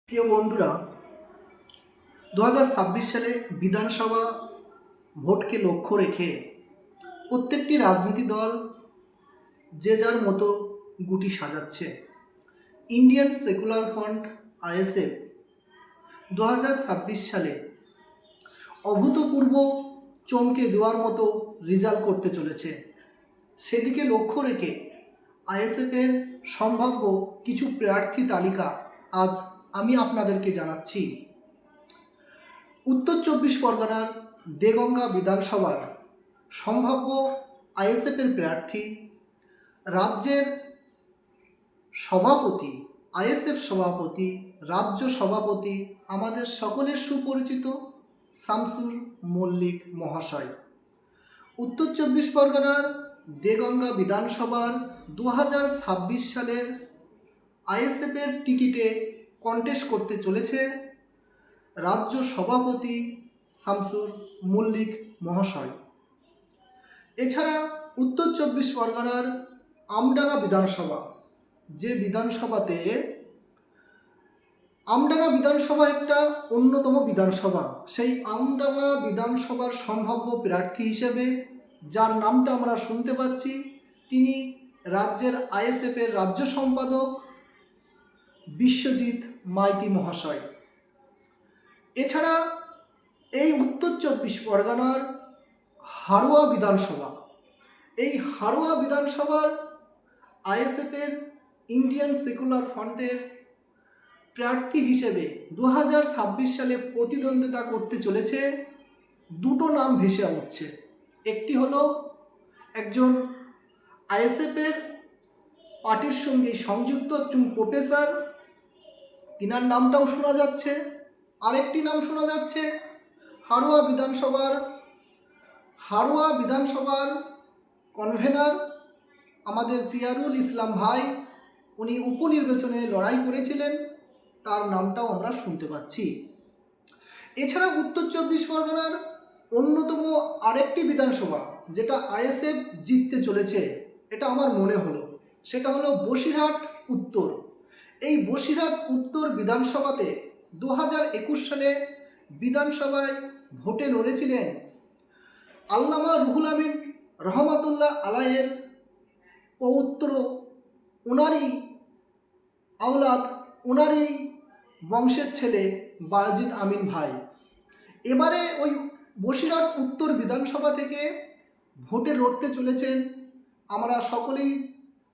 প্রিয় বন্ধুরা, 2026 সালে বিধানসভা ভোটকে লক্ষ্য রেখে প্রত্যেকটি রাজনীতি দল যে যার মতো গুটি সাজাচ্ছে। ইন্ডিয়ান সেকুলার ফ্রন্ট আইএসএফ 2026 সালে অভূতপূর্ব চমকে দেওয়ার মতো রেজাল্ট করতে চলেছে। সেদিকে লক্ষ্য রেখে আইএসএফের সম্ভাব্য কিছু প্রার্থী তালিকা আজ আমি আপনাদেরকে জানাচ্ছি। উত্তর 24 পরগনার দেগঙ্গা বিধানসভার সম্ভাব্য আইএসএফের প্রার্থী, রাজ্যের সভাপতি, আইএসএফ সভাপতি, রাজ্য সভাপতি, আমাদের সকলের সুপরিচিত শামসুর মল্লিক মহাশয়। উত্তর 24 পরগনার দেগঙ্গা বিধানসভার 2026 সালের আইএসএফের টিকিটে কন্টেস্ট করতে চলেছে রাজ্য সভাপতি শামসুর মল্লিক মহাশয়। এছাড়া উত্তর 24 পরগনার আমডাঙ্গা বিধানসভা, যে বিধানসভাতে আমডাঙ্গা বিধানসভা একটা অন্যতম বিধানসভা, সেই আমডাঙ্গা বিধানসভার সম্ভাব্য প্রার্থী হিসেবে যার নামটা আমরা শুনতে পাচ্ছি, তিনি রাজ্যের আইএসএফের রাজ্য সম্পাদক বিশ্বজিৎ মাইতি মহাশয়। এছাড়া এই উত্তর 24 পরগনার হাড়োয়া বিধানসভা, এই হাড়োয়া বিধানসভার আইএসএফের ইন্ডিয়ান সেকুলার ফ্রন্টের প্রার্থী হিসেবে 2026 সালে প্রতিদ্বন্দ্বিতা করতে চলেছে দুটো নাম ভেসে উঠছে। একটি হলো একজন আইএসএফের পার্টির সঙ্গে সংযুক্ত একজন প্রফেসর, তিনার নামটাও শোনা যাচ্ছে। আরেকটি নাম শোনা যাচ্ছে হাড়োয়া বিধানসভার কনভেনার আমাদের পিয়ারুল ইসলাম ভাই, উনি উপনির্বাচনে লড়াই করেছিলেন, তার নামটাও আমরা শুনতে পাচ্ছি। এছাড়া উত্তর 24 পরগনার অন্যতম আরেকটি বিধানসভা যেটা আইএসএফ জিততে চলেছে, এটা আমার মনে হলো, সেটা হলো বসিরহাট উত্তর। এই বসিরহাট উত্তর বিধানসভাতে 2021 সালে বিধানসভায় ভোটে লড়েছিলেন আল্লামা রুহুল আমিন রহমাতুল্লাহ আলাইয়ের পৌত্র, ওনারই আওলাদ, ওনারই বংশের ছেলে বায়েজিদ আমিন ভাই। এবারে ওই বসিরহাট উত্তর বিধানসভা থেকে ভোটে লড়তে চলেছেন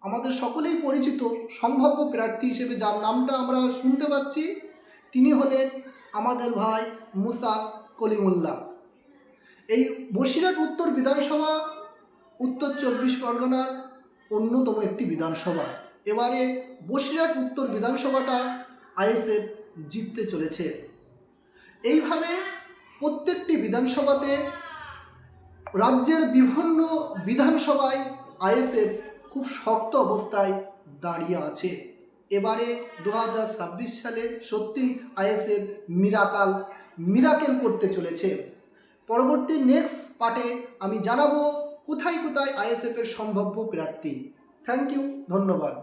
আমাদের সকলেই পরিচিত সম্ভাব্য প্রার্থী হিসেবে যার নামটা আমরা শুনতে পাচ্ছি, তিনি হলেন আমাদের ভাই মুসা কলিমুল্লাহ। এই বসিরহাট উত্তর বিধানসভা উত্তর 24 পরগনার অন্যতম একটি বিধানসভা। এবারে বসিরহাট উত্তর বিধানসভাটা আইএসএফ জিততে চলেছে। এইভাবে প্রত্যেকটি বিধানসভাতে রাজ্যের বিভিন্ন বিধানসভায় আইএসএফ খুব শক্ত অবস্থায় দাঁড়িয়ে আছে। এবারে 2026 সালে সত্যি আইএসএফ মিরাকেল করতে চলেছে। পরবর্তী নেক্সট পার্টে আমি জানাবো কোথায় কোথায় আইএসএফের সম্ভাব্য প্রার্থী। থ্যাংক ইউ, ধন্যবাদ।